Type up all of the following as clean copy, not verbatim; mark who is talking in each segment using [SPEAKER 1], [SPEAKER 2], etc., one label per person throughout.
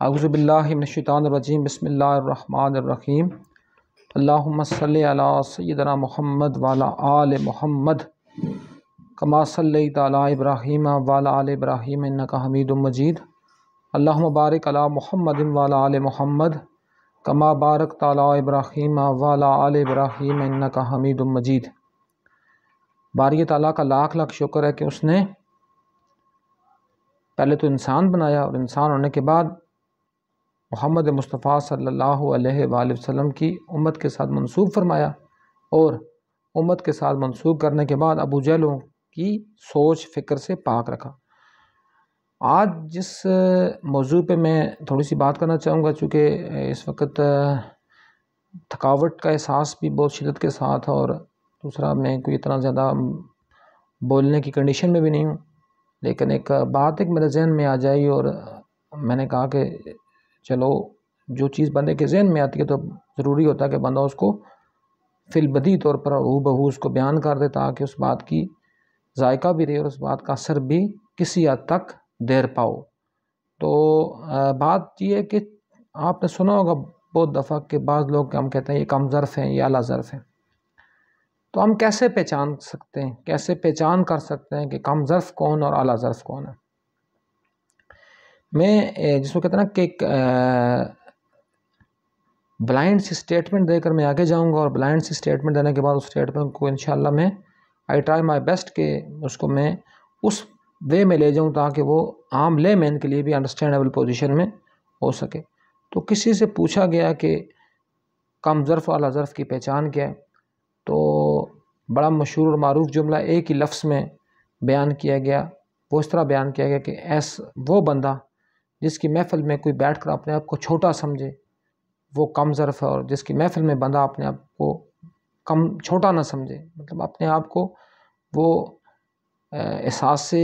[SPEAKER 1] اعوذ باللہ من الشیطان الرجیم بسم اللہ الرحمن الرحیم اللہم صلی علی سیدنا محمد وعلی آل محمد کما صلیت علی ابراہیم وعلی آل ابراہیم انک حمید مجید اللہم بارک علی محمد وعلی آل محمد کما بارکت علی ابراہیم وعلی آل ابراہیم انک حمید مجید۔ باری تعالیٰ کا لاکھ لاکھ شکر ہے کہ اس نے پہلے تو انسان بنایا اور انسان ہونے کے بعد محمد مصطفیٰ صلی اللہ علیہ وآلہ وسلم کی امت کے ساتھ منسوب فرمایا، اور امت کے ساتھ منسوب کرنے کے بعد ابو جہلوں کی سوچ فکر سے پاک رکھا۔ آج جس موضوع پہ میں تھوڑی سی بات کرنا چاہوں گا، چونکہ اس وقت تھکاوٹ کا احساس بھی بہت شدت کے ساتھ، اور دوسرا میں کوئی اتنا زیادہ بولنے کی کنڈیشن میں بھی نہیں ہوں، لیکن ایک بات ایک میرے ذہن میں آ جائی اور میں نے کہا کہ چلو جو چیز بندے کے ذہن میں آتی ہے تو ضروری ہوتا ہے کہ بندہ اس کو فی البدیہہ طور پر ہو بہو اس کو بیان کر دے، تاکہ اس بات کی ذائقہ بھی رہے اور اس بات کا اثر بھی کسی حد تک دیر پاؤ۔ تو بات یہ ہے کہ آپ نے سنا ہوگا بہت دفعہ کہ بعض لوگ ہم کہتے ہیں یہ کم ظرف ہیں، یہ اعلیٰ ظرف ہیں۔ تو ہم کیسے پہچان سکتے ہیں، کیسے پہچان کر سکتے ہیں کہ کم ظرف کون اور اعلیٰ ظرف کون ہے؟ میں جس کو کہتے ہیں نا کہ ایک بلائنڈ سی سٹیٹمنٹ دے کر میں آگے جاؤں گا، اور بلائنڈ سی سٹیٹمنٹ دینے کے بعد اس سٹیٹمنٹ کو انشاءاللہ میں آئی ٹرائی مائی بیسٹ کہ اس کو میں اس وے میں لے جاؤں تاکہ وہ عام لے مین کے لیے بھی انڈرسٹینڈیبل پوزیشن میں ہو سکے۔ تو کسی سے پوچھا گیا کہ کم ظرف اور اعلیٰ ظرف کی پہچان کیا ہے، تو بڑا مشہور اور معروف جملہ ایک ہی لفظ میں بیان کیا گیا، وہ اس طرح بیان کیا گیا کہ وہ بندہ جس کی محفل میں کوئی بیٹھ کر اپنے آپ کو چھوٹا سمجھے وہ کم ظرف ہے، اور جس کی محفل میں بندہ اپنے آپ کو کم چھوٹا نہ سمجھے، مطلب اپنے آپ کو وہ احساس سے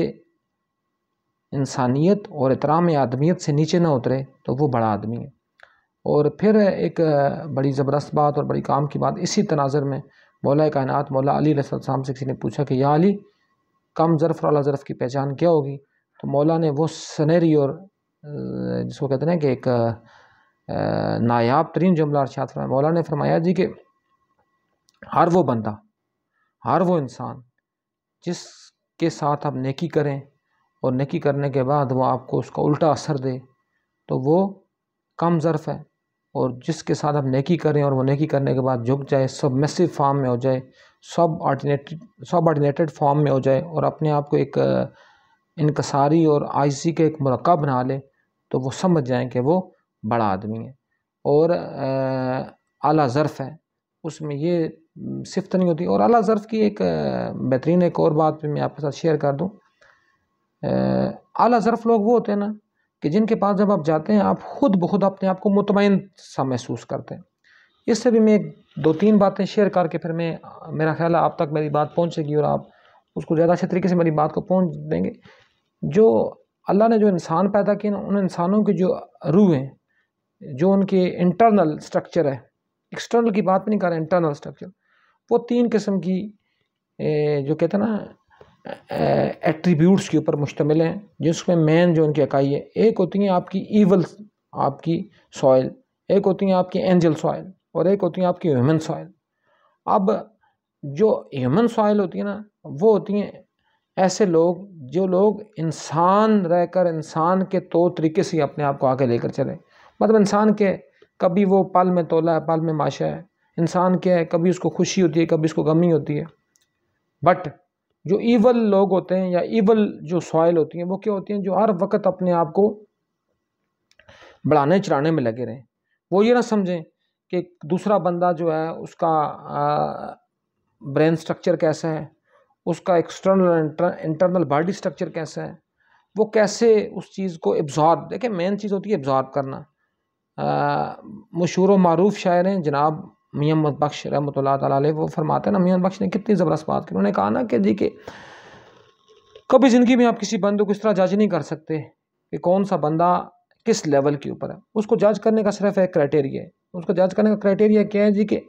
[SPEAKER 1] انسانیت اور احترام آدمیت سے نیچے نہ اترے، تو وہ بڑا آدمی ہے۔ اور پھر ایک بڑی زبردست بات اور بڑی کام کی بات، اسی تناظر میں مولا کائنات مولا علی علیہ السلام سے کسی نے پوچھا کہ یا علی کم ظرف اور اعلیٰ ظرف کی پہچان کیا ہوگی؟ تو مولا نے وہ سنہری اور جس کو کہتے ہیں کہ ایک نایاب ترین جملہ ارشاد فرمایا۔ مولا نے فرمایا جی کہ ہر وہ بندہ، ہر وہ انسان جس کے ساتھ آپ نیکی کریں اور نیکی کرنے کے بعد وہ آپ کو اس کا الٹا اثر دے تو وہ کم ظرف ہے، اور جس کے ساتھ آپ نیکی کریں اور وہ نیکی کرنے کے بعد جھک جائے، سبمسو فارم میں ہو جائے، سب آرڈینیٹڈ فارم میں ہو جائے اور اپنے آپ کو ایک انکساری اور عاجزی کا ایک مرکب بنا لے، تو وہ سمجھ جائیں کہ وہ بڑا آدمی ہے۔ اور اعلیٰ ظرف ہے، اس میں یہ صفت نہیں ہوتی۔ اور اعلیٰ ظرف کی ایک بہترین ایک اور بات بھی میں آپ کے ساتھ شیئر کر دوں۔ اعلیٰ ظرف لوگ وہ ہوتے ہیں نا کہ جن کے پاس جب آپ جاتے ہیں آپ خود بخود اپنے آپ کو مطمئن سا محسوس کرتے ہیں۔ اس سے بھی میں دو تین باتیں شیئر کر کے پھر میرا خیال ہے آپ تک میری بات پہنچے گی اور آپ اس کو زیادہ اچھے طریقے سے میری بات کو پہنچ دیں گے۔ جو اللہ نے جو انسان پیدا کیے نا، ان انسانوں کی جو روح ہیں، جو ان کے انٹرنل سٹرکچر ہے، ایکسٹرنل کی بات نہیں کر رہے، انٹرنل سٹرکچر، وہ تین قسم کی جو کہتے ہیں نا ایٹریبیوٹس کے اوپر مشتمل ہیں، جس میں مین جو ان کی اکائی ہے، ایک ہوتی ہیں آپ کی ایول، آپ کی سوائل، ایک ہوتی ہیں آپ کی اینجل سوائل، اور ایک ہوتی ہیں آپ کی ہیومن سوائل۔ اب جو ہیومن سوائل ہوتی ہے نا، وہ ہوتی ہیں ایسے لوگ جو لوگ انسان رہ کر انسان کے طور طریقے سے اپنے آپ کو آگے لے کر چلے، مطلب انسان کے کبھی وہ پل میں تولا ہے، پل میں ماشا ہے، انسان کیا ہے، کبھی اس کو خوشی ہوتی ہے، کبھی اس کو غمی ہوتی ہے۔ بٹ جو ایول لوگ ہوتے ہیں یا ایول جو سوائل ہوتی ہیں، وہ کیا ہوتی ہیں؟ جو ہر وقت اپنے آپ کو بڑھانے چڑھانے میں لگے رہیں۔ وہ یہ نہ سمجھیں کہ دوسرا بندہ جو ہے اس کا برین سٹرکچر کیسا ہے، اس کا ایکسٹرنل انٹرنل باڈی سٹرکچر کیسا ہے، وہ کیسے اس چیز کو ایبزارب، دیکھیں مین چیز ہوتی ہے ایبزارب کرنا۔ مشہور و معروف شاعر ہیں جناب میاں محمد بخش رحمۃ اللہ تعالیٰ علیہ، وہ فرماتے ہیں نا، میاں بخش نے کتنی زبردست بات کی، انہوں نے کہا نا کہ جی کہ کبھی زندگی میں آپ کسی بندے کو اس طرح جج نہیں کر سکتے کہ کون سا بندہ کس لیول کے اوپر ہے۔ اس کو جج کرنے کا صرف ایک کرائٹیریا ہے، اس کو جج کرنے کا کرائٹیریا کیا ہے جی کہ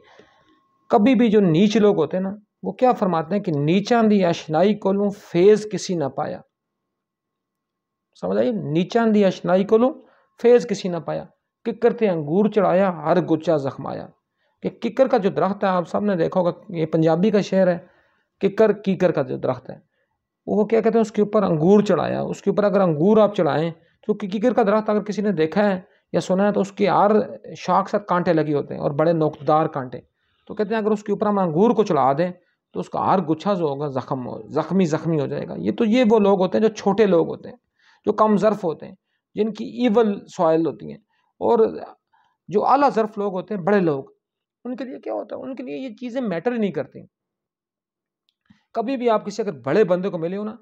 [SPEAKER 1] کبھی بھی جو نیچ لوگ ہوتے ہیں نا، وہ کیا فرماتے ہیں کہ نیچاں دی اشنائی کولوں فیض کسی نہ پایا۔ سمجھ آئی؟ نیچاں دی اشنائی کولوں فیض کسی نہ پایا، ککر تے انگور چڑھایا ہر گچا زخمایا. کہ ککر کا جو درخت ہے، آپ سب نے دیکھا ہوگا، یہ پنجابی کا شعر ہے، کیکر کا جو درخت ہے وہ کیا کہتے ہیں، اس کے اوپر انگور چڑھایا. اس کے اوپر اگر انگور آپ چڑھائیں تو کیکر کا درخت اگر کسی نے دیکھا ہے یا سنا ہے تو اس کی ہر شاخ سے کانٹے لگے ہوتے ہیں اور بڑے نوکدار کانٹے. تو کہتے ہیں اگر اس کے اوپر ہم انگور کو چڑھا دیں تو اس کا ہر گچھا جو ہوگا زخمی ہو جائے گا. یہ وہ لوگ ہوتے ہیں جو چھوٹے لوگ ہوتے ہیں، جو کم ظرف ہوتے ہیں، جن کی ایول سوائل ہوتی ہیں. اور جو اعلیٰ ظرف لوگ ہوتے ہیں، بڑے لوگ، ان کے لیے کیا ہوتا ہے، ان کے لیے یہ چیزیں میٹر ہی نہیں کرتی. کبھی بھی آپ کسی اگر بڑے بندے کو ملے ہو نا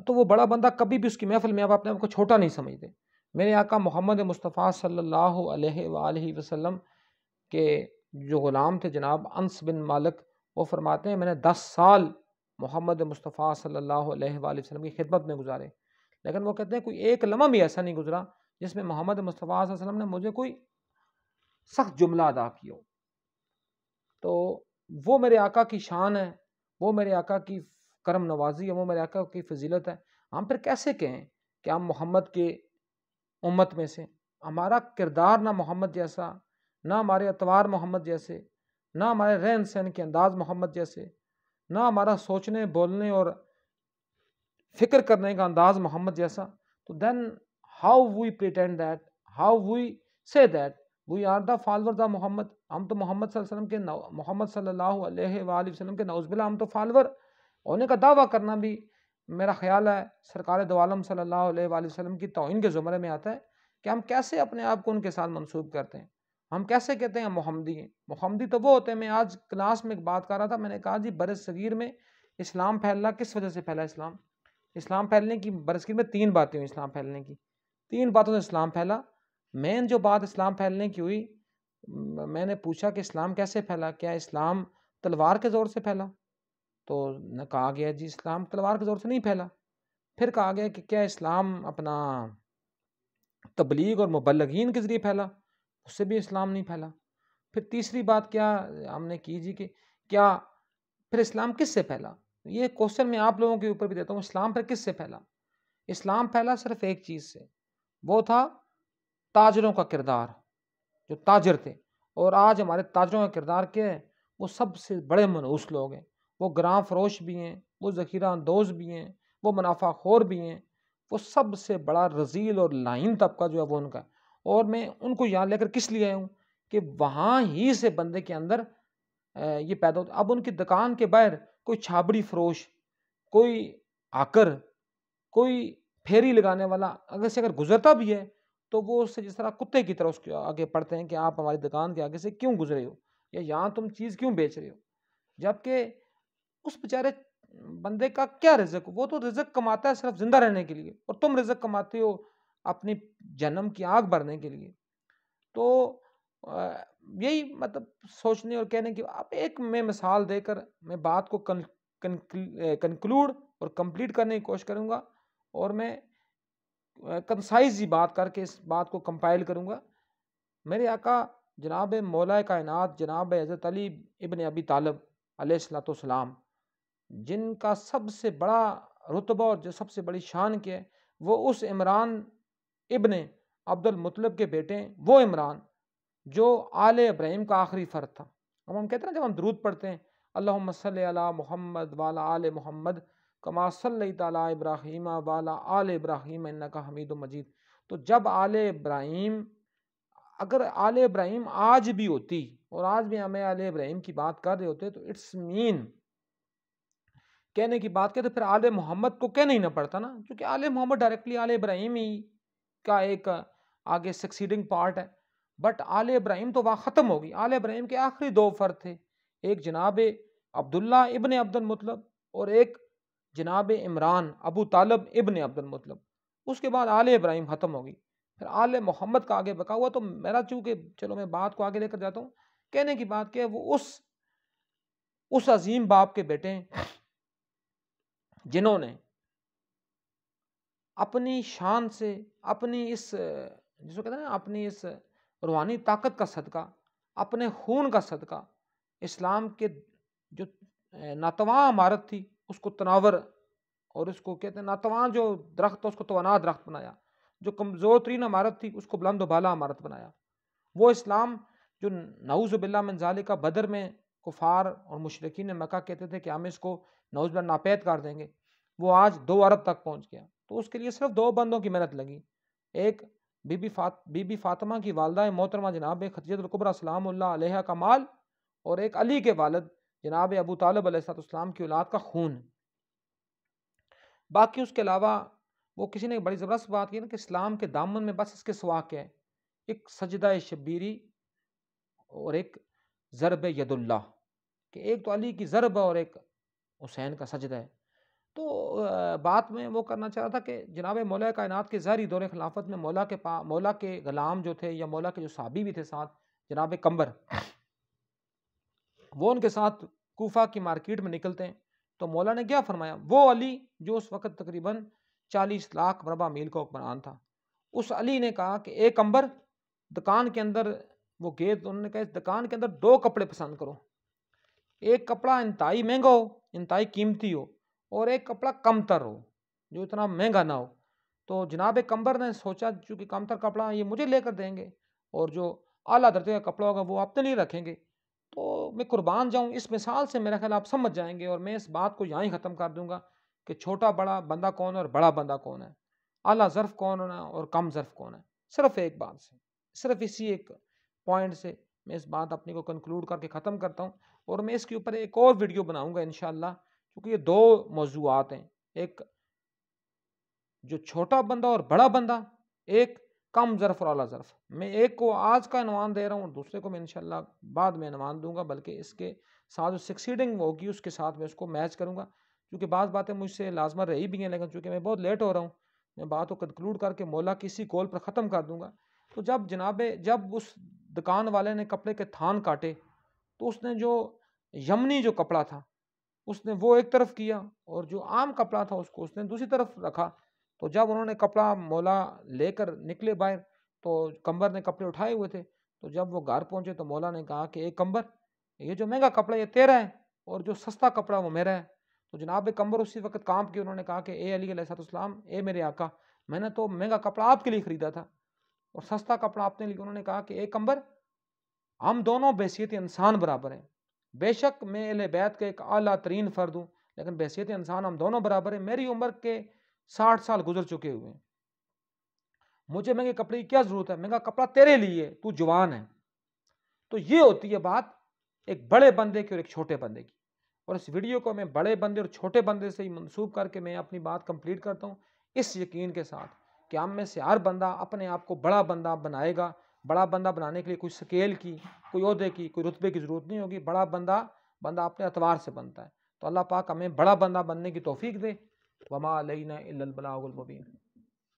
[SPEAKER 1] تو وہ بڑا بندہ کبھی بھی اس کی محفل میں آپ اپنے آپ کو چھوٹا نہیں سمجھتے. میرے آقا محمد مصطفیٰ صلی اللہ علیہ وآلہ وسلم کے جو غلام تھے جناب انس بن مالک، وہ فرماتے ہیں میں نے 10 سال محمد مصطفیٰ صلی اللہ علیہ وآلہ وسلم کی خدمت میں گزارے، لیکن وہ کہتے ہیں کوئی ایک لمحہ بھی ایسا نہیں گزرا جس میں محمد مصطفیٰ صلی اللہ علیہ وسلم نے مجھے کوئی سخت جملہ ادا کیا ہو. تو وہ میرے آقا کی شان ہے، وہ میرے آقا کی کرم نوازی ہے، وہ میرے آقا کی فضیلت ہے. ہم پھر کیسے کہیں کہ ہم محمد کے امت میں سے؟ ہمارا کردار نہ محمد جیسا، نہ ہمارے اطوار محمد جیسے، نہ ہمارے رہن سہن کے انداز محمد جیسے، نہ ہمارا سوچنے بولنے اور فکر کرنے کا انداز محمد جیسا. تو then how we pretend that, how we say that we are the followers of Muhammad. ہم تو محمد صلی اللہ علیہ وسلم کے محمد صلی اللہ علیہ وآلہ وسلم کے نعوذ باللہ ہم تو فالور ہونے کا دعویٰ کرنا بھی میرا خیال ہے سرکار دو عالم صلی اللہ علیہ وآلہ وسلم کی توہین کے زمرے میں آتا ہے. کہ ہم کیسے اپنے آپ کو ان کے ساتھ منسوب کرتے ہیں، ہم کیسے کہتے ہیں ہم محمدی ہیں. محمدی تو وہ ہوتے ہیں. میں آج کلاس میں ایک بات کر رہا تھا، میں نے کہا جی بر صغیر میں اسلام پھیلا کس وجہ سے پھیلا؟ اسلام پھیلنے کی بر صغیر میں 3 باتیں ہوئی. اسلام پھیلنے کی 3 باتوں سے اسلام پھیلا. مین جو بات اسلام پھیلنے کی ہوئی، میں نے پوچھا کہ اسلام کیسے پھیلا، کیا اسلام تلوار کے زور سے پھیلا؟ تو کہا گیا جی اسلام تلوار کے زور سے نہیں پھیلا. پھر کہا گیا کہ کیا اسلام اپنا تبلیغ اور مبلغین کے ذریعے پھیلا؟ اس سے بھی اسلام نہیں پھیلا. پھر تیسری بات کیا ہم نے کی جی کہ کیا پھر اسلام کس سے پھیلا؟ یہ کوشچن میں آپ لوگوں کے اوپر بھی دیتا ہوں. اسلام پھر کس سے پھیلا؟ اسلام پھیلا صرف ایک چیز سے، وہ تھا تاجروں کا کردار. جو تاجر تھے، اور آج ہمارے تاجروں کا کردار کیا ہے؟ وہ سب سے بڑے منحوس لوگ ہیں. وہ گراں فروش بھی ہیں، وہ ذخیرہ اندوز بھی ہیں، وہ منافع خور بھی ہیں. وہ سب سے بڑا رذیل اور لعین طبقہ جو ہے وہ ان کا. اور میں ان کو یہاں لے کر کس لیے آیا ہوں کہ وہاں ہی سے بندے کے اندر یہ پیدا ہوتا. اب ان کی دکان کے باہر کوئی چھابڑی فروش، کوئی آکر، کوئی پھیری لگانے والا اگر گزرتا بھی ہے تو وہ اس سے جس طرح کتے کی طرح اس کے آگے پڑھتے ہیں کہ آپ ہماری دکان کے آگے سے کیوں گزرے ہو، یا یہاں تم چیز کیوں بیچ رہے ہو. جبکہ اس بیچارے بندے کا کیا رزق؟ وہ تو رزق کماتا ہے صرف زندہ رہنے کے لیے، اور تم رزق کماتے ہو اپنی جہنم کی آگ بھرنے کے لیے. تو یہی مطلب سوچنے اور کہنے کی آپ ایک میں مثال دے کر میں بات کو کنکلوڈ اور کمپلیٹ کرنے کی کوشش کروں گا، اور میں کنسائز ہی بات کر کے اس بات کو کمپائل کروں گا. میرے آقا جناب مولا کائنات جناب حضرت علی ابن ابی طالب علیہ الصلوۃ والسلام، جن کا سب سے بڑا رتبہ اور جو سب سے بڑی شان کیا ہے، وہ اس عمران ابن عبد المطلب کے بیٹے ہیں. وہ عمران جو آل ابراہیم کا آخری فرد تھا. ہم کہتے ہیں نا جب ہم درود پڑھتے ہیں اللہم صلی علی محمد وعلی آل محمد کما صلیت علی ابراہیم وعلی آل ابراہیم انک حمید مجید، تو جب اگر آل ابراہیم آج بھی ہوتی اور آج بھی ہمیں آل ابراہیم کی بات کر رہے ہوتے تو اٹس مین کہنے کی بات کہتے پھر آل محمد کو کہنا ہی نہ پڑتا نا، کیونکہ آل محمد ڈائریکٹلی آل ابراہیم ہی کا ایک آگے سکسیڈنگ پارٹ ہے. بٹ آل ابراہیم تو وہاں ختم ہوگی. آل ابراہیم کے آخری 2 فرد تھے، ایک جناب عبداللہ ابن عبد المطلب اور ایک جناب عمران ابو طالب ابن عبد المطلب. اس کے بعد آل ابراہیم ختم ہوگی، پھر آل محمد کا آگے بقا ہوا. تو میرا چونکہ چلو میں بات کو آگے لے کر جاتا ہوں، کہنے کی بات کیا ہے وہ اس عظیم باپ کے بیٹے ہیں جنہوں نے اپنی شان سے، اپنی اس جس کو کہتے ہیں نا اپنی اس روحانی طاقت کا صدقہ، اپنے خون کا صدقہ، اسلام کے جو ناتواں عمارت تھی اس کو تناور، اور اس کو کہتے ہیں ناتواں جو درخت اس کو توانا درخت بنایا. جو کمزور ترین عمارت تھی اس کو بلند و بالا عمارت بنایا. وہ اسلام جو نعوذ باللہ من ذالک بدر میں کفار اور مشرکین مکہ کہتے تھے کہ ہم اس کو نعوذ باللہ ناپید کر دیں گے، وہ آج 2 ارب تک پہنچ گیا. تو اس کے لیے صرف 2 بندوں کی محنت لگی. ایک بی بی فاطمہ کی والدہ محترمہ جناب خدیجہ الکبریٰ سلام اللہ علیہا کا مال، اور ایک علی کے والد جناب ابو طالب علیہ السلام کی اولاد کا خون. باقی اس کے علاوہ وہ کسی نے بڑی زبردست بات کی نا کہ اسلام کے دامن میں بس اس کے سوا کیا ہے، ایک سجدہ شبیری اور ایک ضرب ید اللہ، کہ ایک تو علی کی ضرب اور ایک حسین کا سجدہ ہے. تو بات میں وہ کرنا چاہ رہا تھا کہ جناب مولا کائنات کے ظاہری دور خلافت میں مولا کے غلام جو تھے یا مولا کے جو صحابی بھی تھے ساتھ، جناب قمبر، وہ ان کے ساتھ کوفہ کی مارکیٹ میں نکلتے ہیں. تو مولا نے کیا فرمایا، وہ علی جو اس وقت تقریباً 40 لاکھ مربع میل کا حکمران تھا، اس علی نے کہا کہ اے قمبر، دکان کے اندر وہ گئے تو انہوں نے کہا اس دکان کے اندر 2 کپڑے پسند کرو، ایک کپڑا انتہائی مہنگا ہو، انتہائی قیمتی ہو، اور ایک کپڑا کم تر ہو جو اتنا مہنگا نہ ہو. تو جناب قمبر نے سوچا چونکہ کم تر کپڑا یہ مجھے لے کر دیں گے اور جو اعلیٰ درجے کا کپڑا ہوگا وہ اپنے لیے رکھیں گے، تو میں قربان جاؤں. اس مثال سے میرا خیال آپ سمجھ جائیں گے، اور میں اس بات کو یہاں ہی ختم کر دوں گا کہ چھوٹا بڑا بندہ کون ہے اور بڑا بندہ کون ہے، اعلیٰ ظرف کون ہے اور کم ظرف کون ہے. صرف ایک بات سے، صرف اسی ایک پوائنٹ سے میں اس بات اپنی کو کنکلوڈ کر کے ختم کرتا ہوں. اور میں اس کے اوپر ایک اور ویڈیو بناؤں گا انشاءاللہ، کیونکہ یہ 2 موضوعات ہیں، ایک جو چھوٹا بندہ اور بڑا بندہ، ایک کم ظرف اور اعلیٰ ظرف. میں ایک کو آج کا عنوان دے رہا ہوں اور دوسرے کو میں انشاءاللہ بعد میں عنوان دوں گا، بلکہ اس کے ساتھ جو سکسیڈنگ ہوگی اس کے ساتھ میں اس کو میچ کروں گا، کیونکہ بعض باتیں مجھ سے لازمہ رہی بھی ہیں، لیکن چونکہ میں بہت لیٹ ہو رہا ہوں، میں بات کو کنکلوڈ کر کے مولا کی اسی کول پر ختم کر دوں گا. تو جب اس دکان والے نے کپڑے کے تھان کاٹے تو اس نے جو یمنی جو کپڑا تھا اس نے وہ ایک طرف کیا، اور جو عام کپڑا تھا اس کو اس نے دوسری طرف رکھا. تو جب انہوں نے کپڑا مولا لے کر نکلے باہر تو قمبر نے کپڑے اٹھائے ہوئے تھے، تو جب وہ گھر پہنچے تو مولا نے کہا کہ اے قمبر، یہ جو مہنگا کپڑا یہ تیرا ہے اور جو سستا کپڑا وہ میرا ہے. تو جناب قمبر اسی وقت کانپ کے انہوں نے کہا کہ اے علی علیہ السلام، اے میرے آقا، میں نے تو مہنگا کپڑا آپ کے لیے خریدا تھا اور سستا کپڑا اپنے لیے. انہوں نے کہا کہ اے قمبر، ہم دونوں بحیثیت انسان برابر ہیں، بے شک میں اہل بیت کے ایک اعلیٰ ترین فرد ہوں، لیکن بحیثیت انسان ہم دونوں برابر ہیں. میری عمر کے 60 سال گزر چکے ہوئے ہیں، مجھے مہنگے کپڑے کی کیا ضرورت ہے، مہنگا کپڑا تیرے لیے، تو جوان ہے. تو یہ ہوتی ہے بات ایک بڑے بندے کی اور ایک چھوٹے بندے کی. اور اس ویڈیو کو میں بڑے بندے اور چھوٹے بندے سے ہی منسوب کر کے میں اپنی بات کمپلیٹ کرتا ہوں، اس یقین کے ساتھ کہ ہم میں سے ہر بندہ اپنے آپ کو بڑا بندہ بنائے گا. بڑا بندہ بنانے کے لیے کوئی سکیل کی، کوئی عہدے کی، کوئی رتبے کی ضرورت نہیں ہوگی. بڑا بندہ اپنے اعتبار سے بنتا ہے. تو اللہ پاک ہمیں بڑا بندہ بننے کی توفیق دے. وما علینا الا البلاغ المبین.